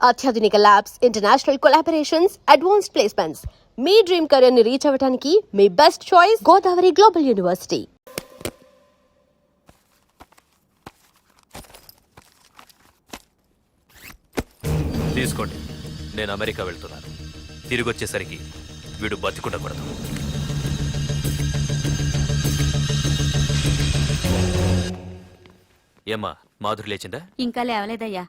అత్యాధునిక labs, international collaborations, advanced placements. మీ dream career ని రీచ్ అవ్వడానికి మీ best choice Godavari global university. తీసుకోండి, నేను అమెరికా వెళ్తున్నాను. తిరిగి వచ్చేసరికి వీడు బతికుండకూడదు. ఏమ్మా, మాధురి లేచిందా? ఇంకా లేవలేదయ్యా.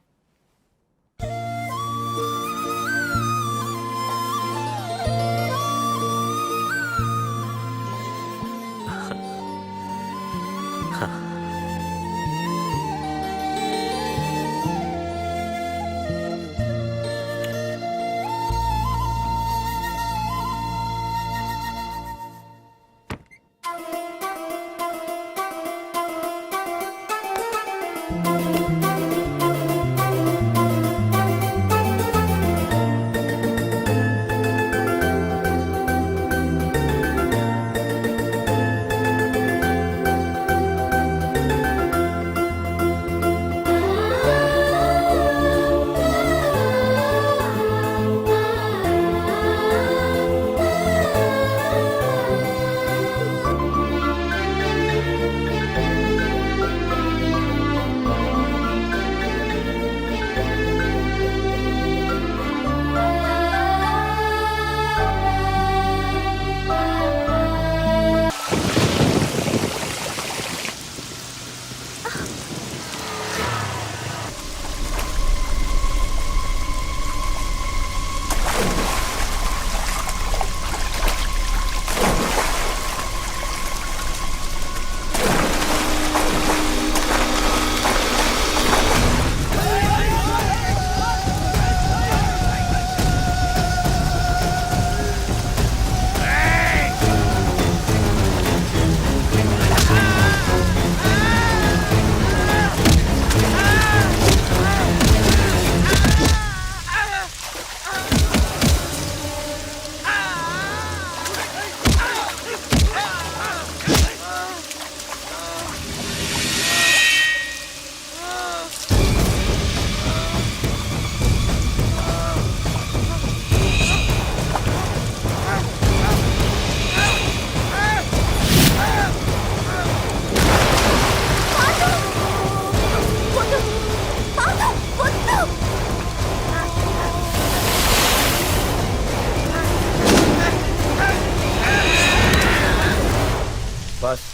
బాస్,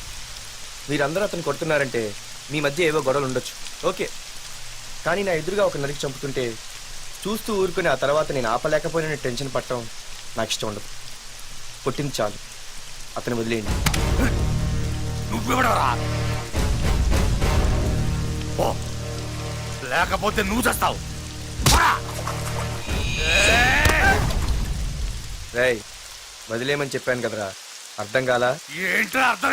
మీరందరూ అతను కొడుతున్నారంటే మీ మధ్య ఏవో గొడవలు ఉండొచ్చు, ఓకే. కానీ నా ఎదురుగా ఒక నరికి చంపుతుంటే చూస్తూ ఊరుకుని ఆ తర్వాత నేను ఆపలేకపోయిన టెన్షన్ పట్టడం నాకు ఇష్టం ఉండదు. కొట్టింది చాలు, అతను వదిలేయండి. నువ్వెవడరా? లేకపోతే నువ్వు చేస్తావు. రేయ్, వదిలేయమని చెప్పాను కదరా, అర్థం కాలా? ఏంట్రా అర్థం?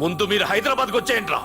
ముందు మీరు హైదరాబాద్కి వచ్చేయండి రా.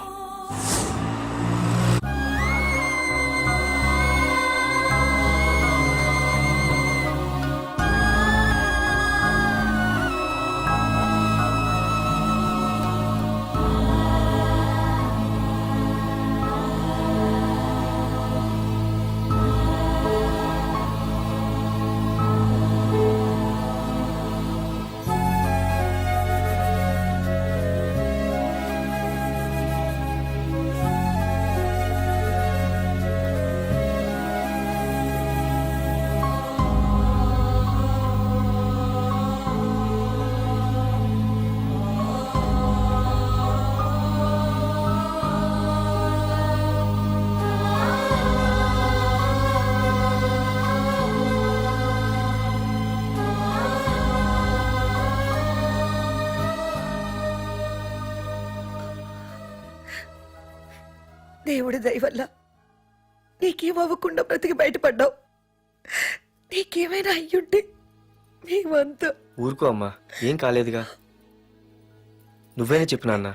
దేవుడి దయ వల్ల నీకేమవ్వకుండా బ్రతికి బయటపడ్డావు. నీకేమైనా అయ్యుంటే మేమంతా. ఊరుకో అమ్మా, ఏం కాలేదుగా. నువ్వేనే చెప్పు నాన్న.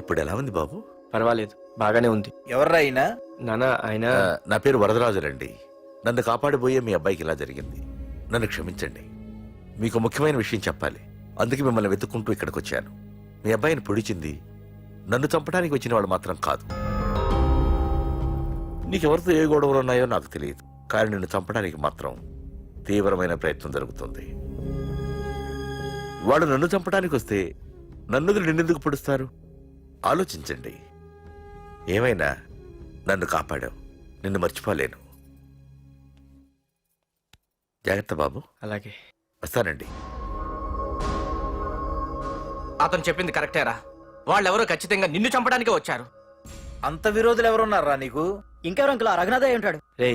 ఇప్పుడు ఎలా ఉంది బాబు? పర్వాలేదు, బాగానే ఉంది. ఎవర్రా అయినా? నాన్న ఆయన నా పేరు వరదరాజులండి. నన్ను కాపాడిపోయే మీ అబ్బాయికి ఇలా జరిగింది. నన్ను క్షమించండి. మీకు ముఖ్యమైన విషయం చెప్పాలి. అందుకే మిమ్మల్ని వెతుక్కుంటూ ఇక్కడికి వచ్చాను. మీ అబ్బాయిని పొడిచింది నన్ను చంపడానికి వచ్చిన వాడు మాత్రం కాదు. నీకెవరితో ఏ గొడవలు ఉన్నాయో నాకు తెలియదు, కానీ నిన్ను చంపడానికి మాత్రం తీవ్రమైన ప్రయత్నం జరుగుతుంది. వాడు నన్ను చంపడానికి వస్తే నన్ను నిన్నెందుకు పొడుస్తారు? ఆలోచించండి. ఏమైనా నన్ను కాపాడావు, నిన్ను మర్చిపోలేను. జాగ్రత్త బాబు. అలాగే వస్తానండి. అతను చెప్పింది కరెక్టేరా. వాళ్ళెవరో ఖచ్చితంగా నిన్ను చంపడానికే వచ్చారు. అంత విరోధులు ఎవరున్నారా నీకు? ఇంకెవరు అంకుల్? రఘునాథే ఉంటాడు. రే,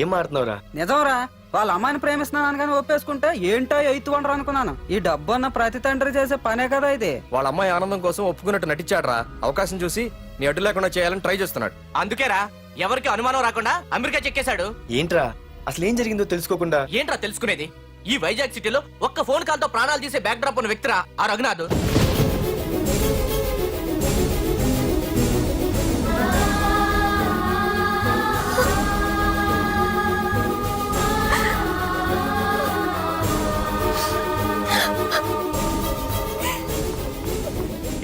ఏం మాడుతున్నావురా? నిజంరా, వాళ్ళ అమ్మాయిని ప్రేమిస్తున్నాను కానీ ఒప్పేసుకుంటే ఏంటో ఎయిత్ వండరు అనుకున్నాను. ఈ డబ్బు అన్న ప్రతి తండ్రి చేసే పనే కదా ఇది. వాళ్ళ అమ్మాయి ఆనందం కోసం ఒప్పుకున్నట్టు నటించాడురా. అవకాశం చూసి నీ అడ్డు లేకుండా చేయాలని ట్రై చేస్తున్నాడు. అందుకేరా ఎవరికి అనుమానం రాకుండా అమెరికా చెక్కేశాడు. ఏంట్రా అసలు ఏం జరిగిందో తెలుసుకోకుండా? ఏంట్రా తెలుసుకునేది? ఈ వైజాగ్ సిటీలో ఒక్క ఫోన్ కాల్ తో ప్రాణాలు తీసే బ్యాక్ డ్రాప్ ఉన్న వ్యక్తిరా ఆ రఘునాథ్.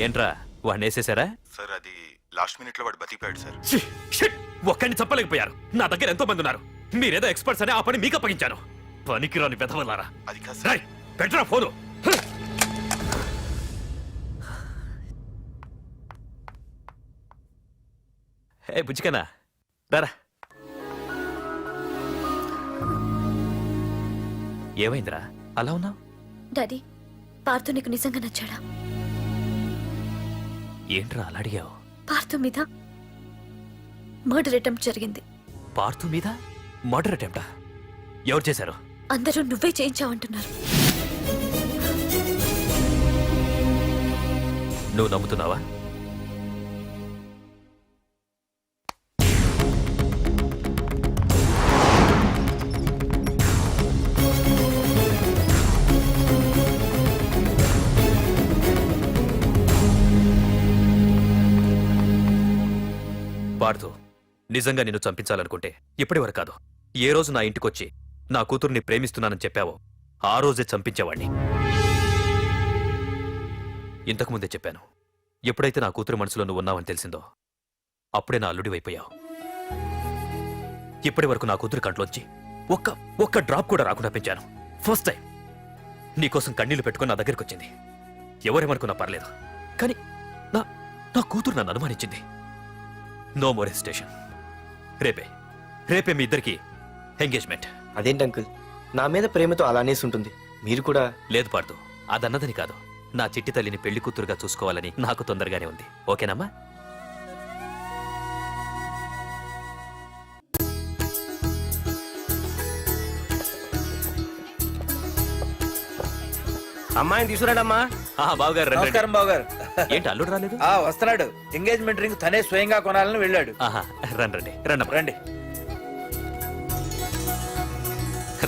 ఏంట్రా వాడిని వేసేసారా? సార్ అది లాస్ట్ మినిట్ లో వాడు బతికిపోయాడు సార్. ఒక్కడిని చెప్పలేకపోయారు. నా దగ్గర ఎంతో మంది ఉన్నారు. మీరేదో ఎక్స్పర్ట్స్ అని ఆ పని మీకు అప్పగించాను. పనికిరాని వెధవలారా. అది కాదు సార్. పెట్టరా ఫోను. ఏ బుజ్జికనా రారా. ఏమైందిరా అలా ఉన్నావు? డాడీ, పార్థు నీకు నిజంగా నచ్చాడా? ఏంట్రా అలా అడిగావు? పార్థు మీద మర్డర్ అటెంప్ట్ జరిగింది. పార్థు మీద మర్డర్ అటెంప్టా? ఎవరు చేశారు? అందరూ నువ్వే చేయించావంటున్నారు. నువ్వు నమ్ముతున్నావా? పార్థు, నిజంగా నిన్ను చంపించాలనుకుంటే ఇప్పటి వరకు కాదు, ఏ రోజు నా ఇంటికొచ్చి నా కూతుర్ని ప్రేమిస్తున్నానని చెప్పావో ఆ రోజే చంపించేవాణ్ణి. ఇంతకుముందే చెప్పాను, ఎప్పుడైతే నా కూతురు మనసులో నువ్వు ఉన్నావని తెలిసిందో అప్పుడే నా అల్లుడివైపోయావు. ఇప్పటి వరకు నా కూతురు కంట్లోంచి ఒక్క డ్రాప్ కూడా రాకుండా పెంచాను. ఫస్ట్ టైం నీకోసం కన్నీళ్లు పెట్టుకుని నా దగ్గరికి వచ్చింది. ఎవరేమనుకున్నా పర్లేదు, కానీ నా కూతురు నన్ను అనుమానించింది. No more hesitation. రేపే మీ ఇద్దరికి ఎంగేజ్మెంట్. అదేంటి అంకుల్, నా మీద ప్రేమతో అలానే ఉంటుంది. మీరు కూడా? లేదు పార్థు, అదన్నదని కాదు. నా చిట్టి తల్లిని పెళ్లి కూతురుగా చూసుకోవాలని నాకు తొందరగానే ఉంది. ఓకేనమ్మా? అమ్మాయిని తీసుకురాడమ్మా. బావగారు రండి, రండి. నమస్కారం బావగారు. ఏంటి అల్లుడు రాలేదు? వస్తున్నాడు. ఎంగేజ్మెంట్ రింగ్ తనే స్వయంగా కొనాలని వెళ్ళాడు. రండి రండి రండి. రండి.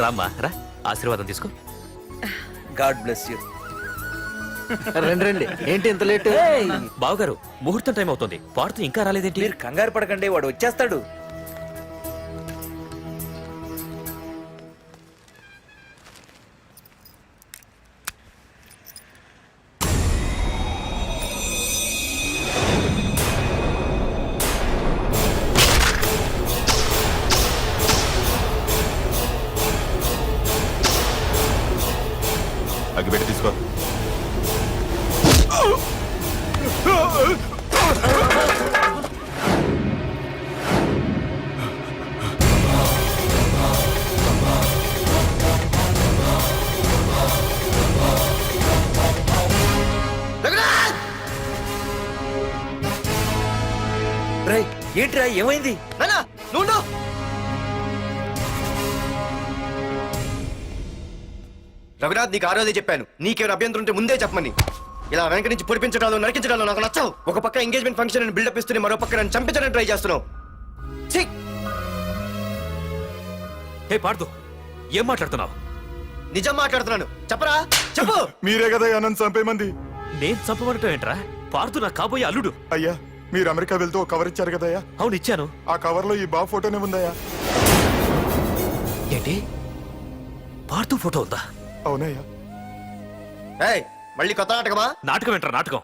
రామ్మా రా, ఆశీర్వాదం తీసుకో. God bless you. రండి రండి, ఏంటి ఇంత లేట్? బావగారు, ముహూర్తం టైం అవుతుంది, పార్తు ఇంకా రాలేదేంటి? మీరు కంగారు పడకండి, వాడు వచ్చేస్తాడు. అగ్గిపెట్టి తీసుకో. రేయ్, ఏంట్రా ఏమైంది? నానా నువ్వు రఘునాథ్, నీకు ఆ రోజే చెప్పాను, నీకేమైనా అభ్యంతరం ఉంటే ముందే చెప్పమని. ఇలా వెనక నుంచి పొడిపించడాలు నరికించడాలు నాకు నచ్చవు. ఒక పక్క ఎంగేజ్మెంట్ ఫంక్షన్ బిల్డప్ ఇస్తూనే మరో పక్క నన్ను చంపించడానికి ట్రై చేస్తున్నావు. ఛీ! హే పార్దు, ఏం మాట్లాడుతున్నావు? నిజం మాట్లాడుతున్నాను, చెప్పరా చెప్పు. మీరే కదా అనంత్ చంపేమంది. నేను చంపబడటం ఏంట్రా? పార్దు నా కాబోయే అల్లుడు. అయ్యా, మీరు అమెరికా వెళ్తూ ఒక కవర్ ఇచ్చారు కదయ్యా, అవును ఇచ్చాను. ఆ కవర్ లో ఈ బాబు ఫోటోనే ఉందయ్యా. ఏంటి, పార్దు ఫోటో ఉందా? అవునయ్యా. ఏయ్, మళ్ళీ కొత్త నాటకమా? నాటకం ఏంట్రా నాటకం?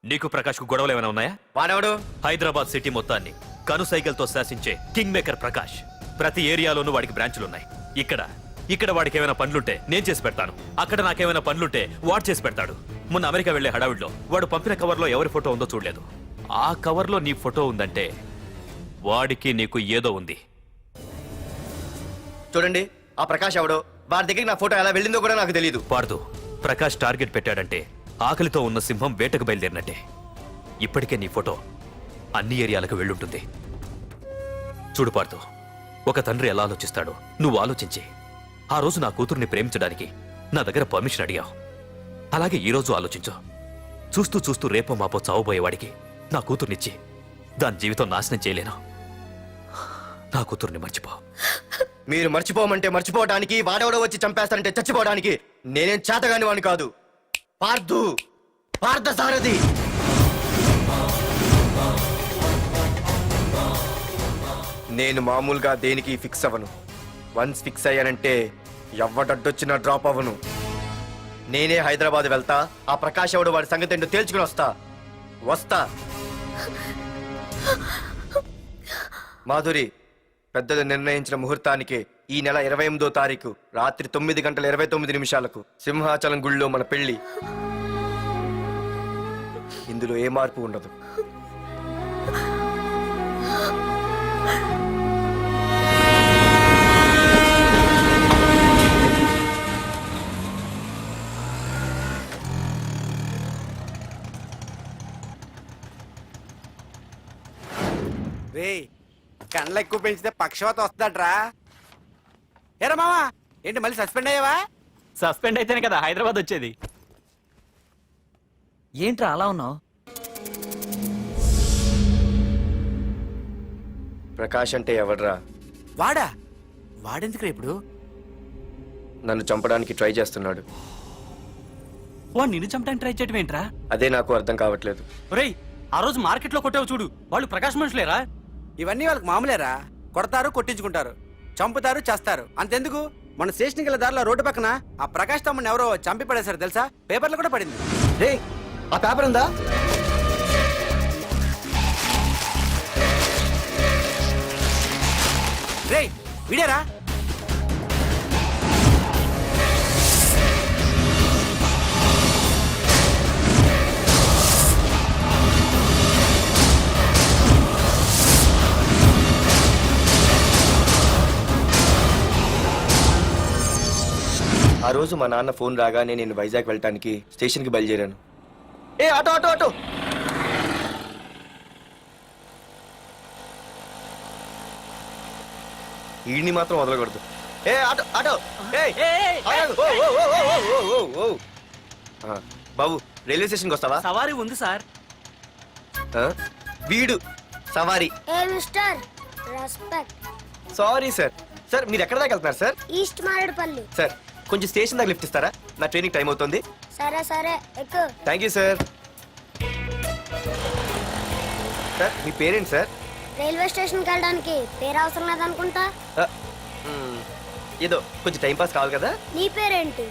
నీకు ప్రకాష్ కు గొడవలు ఏమైనా ఉన్నాయా? వాడెవడు? హైదరాబాద్ సిటీ మొత్తాన్ని కనుసైగలతో శాసించే కింగ్ మేకర్ ప్రకాష్. ప్రతి ఏరియాలోనూ వాడికి బ్రాంచులున్నాయి. ఇక్కడ వాడికి ఏమైనా పనులుంటే నేను చేసి పెడతాను, అక్కడ నాకేమైనా పనులుంటే వాడు చేసి పెడతాడు. మొన్న అమెరికా వెళ్లే హడావిడిలో వాడు పంపిన కవర్లో ఎవరి ఫోటో ఉందో చూడలేదు. ఆ కవర్లో నీ ఫోటో ఉందంటే వాడికి నీకు ఏదో ఉంది. చూడండి, ఆ ప్రకాష్ ఎవడో, వారి దగ్గరికి నా ఫోటో ఎలా వెళ్ళిందో కూడా నాకు తెలియదు. పార్దు, ప్రకాష్ టార్గెట్ పెట్టాడంటే ఆకలితో ఉన్న సింహం వేటకు బయలుదేరినట్టే. ఇప్పటికే నీ ఫోటో అన్ని ఏరియాలకు వెళ్ళుంటుంది. చూడు పార్దు, ఒక తండ్రి ఎలా ఆలోచిస్తాడో నువ్వు ఆలోచించి ఆ రోజు నా కూతుర్ని ప్రేమించడానికి నా దగ్గర పర్మిషన్ అడిగావు. అలాగే ఈ రోజు ఆలోచించు. చూస్తూ చూస్తూ రేపో మాపో చావబోయేవాడికి నా కూతుర్నిచ్చి దాని జీవితం నాశనం చేయలేను. నా కూతుర్ని మర్చిపో. మీరు మర్చిపోమంటే మర్చిపోవడానికి, వాడెవడో వచ్చి చంపేస్తానంటే చచ్చిపోవడానికి నేనేం చేతగాని వాడిని కాదు. పార్థ సారథి. నేను మామూలుగా దేనికి ఫిక్స్ అవ్వను. వన్స్ ఫిక్స్ అయ్యానంటే ఎవ్వడడ్డొచ్చినా డ్రాప్ అవ్వను. నేనే హైదరాబాద్ వెళ్తా, ఆ ప్రకాష్ ఎవడు వాడి సంగతి ఏంటో తేల్చుకుని వస్తా. మాధురి, పెద్దలు నిర్ణయించిన ముహూర్తానికి ఈ నెల 28వ తారీఖు రాత్రి 9:29 సింహాచలం గుళ్ళో మన పెళ్లి. ఇందులో ఏ మార్పు ఉండదు. కండ్లు ఎక్కువ పెంచితే పక్షవాత వస్తాడ్రా. ఏరా మావా, ఏంటి మళ్ళీ సస్పెండ్ అయ్యావా? సస్పెండ్ అయితేనే కదా హైదరాబాద్ వచ్చేది. ఏంట్రా అలా ఉన్నావు? ప్రకాష్ అంటే ఎవడ్రా? వాడెందుకు ఇప్పుడు? నన్ను చంపడానికి ట్రై చేస్తున్నాడు. వాడు నిన్ను చంపడానికి ట్రై చేయడం ఏంట్రా? అదే నాకు అర్థం కావట్లేదు. ఒరేయ్, ఆ రోజు మార్కెట్ లో కొట్టావు చూడు, వాళ్ళు ప్రకాష్ మనుషులేరా? ఇవన్నీ వాళ్ళకి మామూలేరా. కొడతారు, కొట్టించుకుంటారు, చంపుతారు, చేస్తారు. అంతెందుకు, మన స్టేషన్కి వెళ్ళే దారిలో రోడ్డు పక్కన ఆ ప్రకాష్ తమ్ముని ఎవరో చంపి పడేశారు తెలుసా? పేపర్లు కూడా పడింది. రే, ఆ పేపర్ ఉందా? రేయ్, విడారా? ఆ రోజు మా నాన్న ఫోన్ రాగానే నేను వైజాగ్ వెళ్ళటానికి స్టేషన్కి బయలుదేరాను. ఏ ఆటో ఆటో ఆటో! ఈడిని మాత్రం వదలకూడదు. ఏ ఆటో ఆటో! ఆగు! ఓ! బాబు, రైల్వే స్టేషన్కి వస్తావా? సవారీ ఉంది సార్. వీడు సవారీ. Mister respect. Sorry sir, sir మీరు ఎక్కడ దాకా వెళ్తున్నారు సార్? ఈస్ట్ మారేడుపల్లి. సార్ కొంచెం స్టేషన్ దాకా లిఫ్ట్ ఇస్తారా? నా ట్రైనింగ్ టైం అవుతుంది. సరే సరే ఎక్కు. Thank you sir. సార్ మీ పేరేంటి సార్? రైల్వే స్టేషన్కి వెళ్ళడానికి పేరు అవసరం లేదనుకుంటా. ఆ, ఏదో కొంచెం టైం పాస్ కావాలి కదా. నీ పేరేంటి?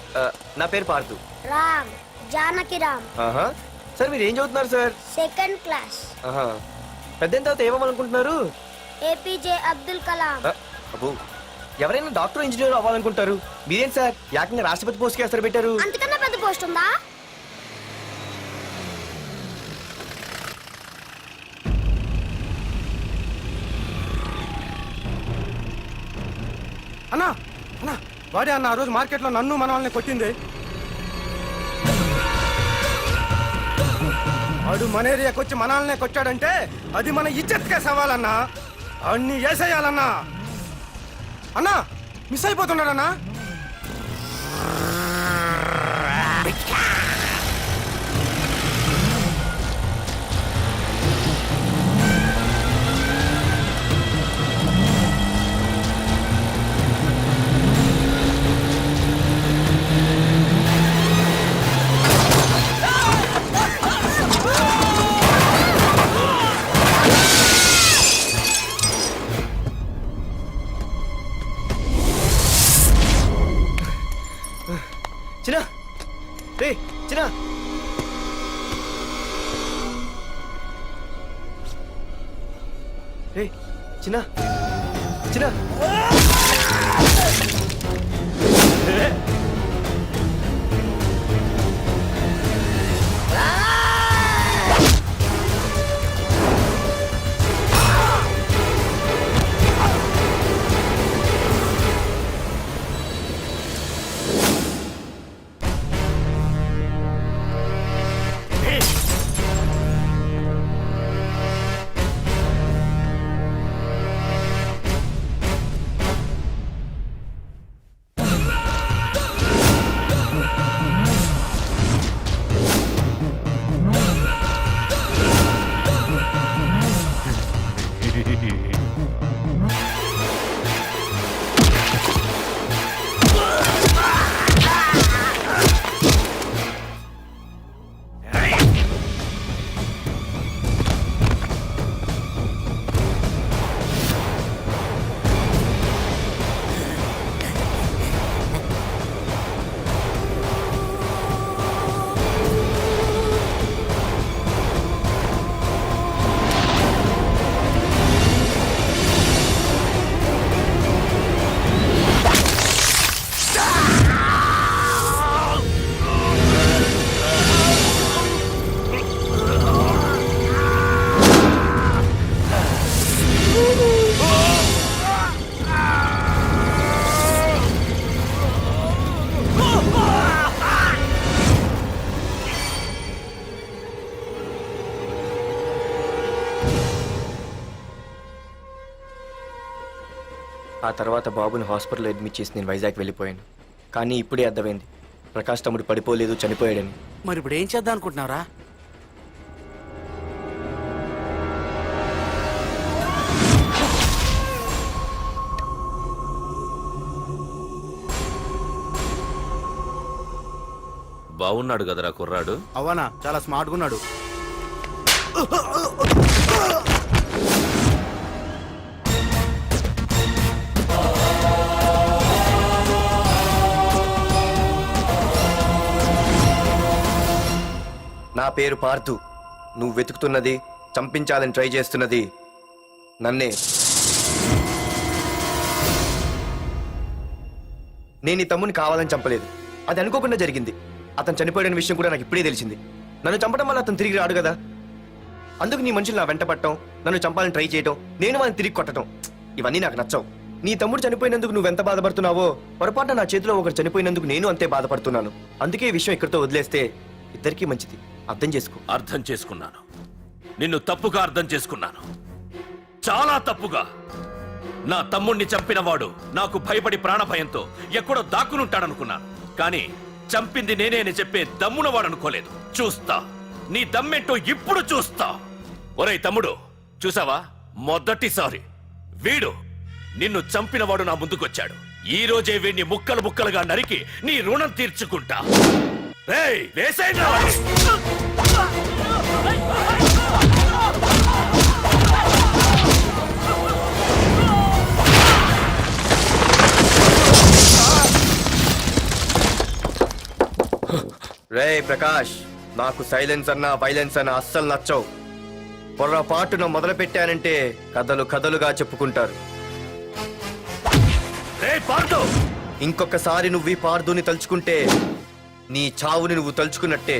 నా పేరు పార్థు. రామ్, జానకి రామ్. ఆహా. సార్ మీరు ఏం చదువుతున్నారు సార్? Second class. ఆహా. పెద్ద తర్వాత ఏమనుకుంటున్నారు? ఏపీజే అబ్దుల్ కలాం. అబ్బో, ఎవరైనా డాక్టర్ ఇంజనీర్ అవ్వాలనుకుంటారు. మీరేం సార్ ఏకంగా రాష్ట్రపతి పోస్ట్ కి ఎసరు పెట్టారు? అంతకన్నా పెద్ద పోస్ట్ ఉందా? అన్నా అన్నా వాడే అన్న ఆ రోజు మార్కెట్ లో నన్ను మన వాళ్ళని కొట్టింది. వాడు మన ఏరియాకి వచ్చి మన వాళ్ళనే కొట్టాడంటే అది మన ఇజ్జత్కే సవాలన్నా. అన్ని వేసేయాలన్నా. అన్నా మిస్ అయిపోతున్నాడన్నా. చిన్న రే చిన్న. రే చిన్న చిన్న. ఆ తర్వాత బాబుని హాస్పిటల్లో అడ్మిట్ చేసి నేను వైజాగ్ వెళ్ళిపోయాను. కానీ ఇప్పుడే అర్థమైంది ప్రకాష్ తమ్ముడు పడిపోలేదు, చనిపోయాడని. మరి ఇప్పుడు ఏం చేద్దాం అనుకుంటున్నారా? బాగున్నాడు కదరా కుర్రాడు. అవనా చాలా స్మార్ట్గా ఉన్నాడు. నా పేరు పార్థు. నువ్వు వెతుకుతున్నది, చంపించాలని ట్రై చేస్తున్నది నన్నే. నేను ఈ తమ్ముని కావాలని చంపలేదు, అది అనుకోకుండా జరిగింది. అతను చనిపోయిన విషయం కూడా నాకు ఇప్పుడే తెలిసింది. నన్ను చంపడం వల్ల అతను తిరిగి రాడు కదా. అందుకు నీ మనుషులు నా వెంట పట్టడం, నన్ను చంపాలని ట్రై చేయడం, నేను వాళ్ళని తిరిగి కొట్టడం, ఇవన్నీ నాకు నచ్చవు. నీ తమ్ముడు చనిపోయినందుకు నువ్వెంత బాధపడుతున్నావో పొరపాటున నా చేతిలో ఒకరు చనిపోయినందుకు నేను అంతే బాధపడుతున్నాను. అందుకే ఈ విషయం ఇక్కడితో వదిలేస్తే ఇద్దరికీ మంచిది. అర్థం చేసుకో. అర్థం చేసుకున్నాను. నిన్ను తప్పుగా అర్థం చేసుకున్నాను, చాలా తప్పుగా. నా తమ్ముణ్ణి చంపినవాడు నాకు భయపడి ప్రాణభయంతో ఎక్కడో దాక్కునుంటాడనుకున్నాను. కానీ చంపింది నేనే అని చెప్పే దమ్మునవాడనుకోలేదు. చూస్తా, నీ దమ్మెంటో ఇప్పుడు చూస్తా. ఒరేయ్ తమ్ముడు, చూసావా, మొదటిసారి వీడు నిన్ను చంపినవాడు నా ముందుకొచ్చాడు. ఈ రోజే వీణ్ణి ముక్కలు ముక్కలుగా నరికి నీ రుణం తీర్చుకుంటా. రేయ్, వేసేయండి రా వాడిని. రే ప్రకాష్, నాకు సైలెన్స్ అన్నా వైలెన్స్ అన్నా అస్సలు నచ్చవు. పొర్రపాటున మొదలు పెట్టానంటే కథలు కథలుగా చెప్పుకుంటారు. రేయ్ పార్దు, ఇంకొకసారి నువ్వు ఈ పార్దుని తలుచుకుంటే నీ చావుని నువ్వు తలుచుకున్నట్టే.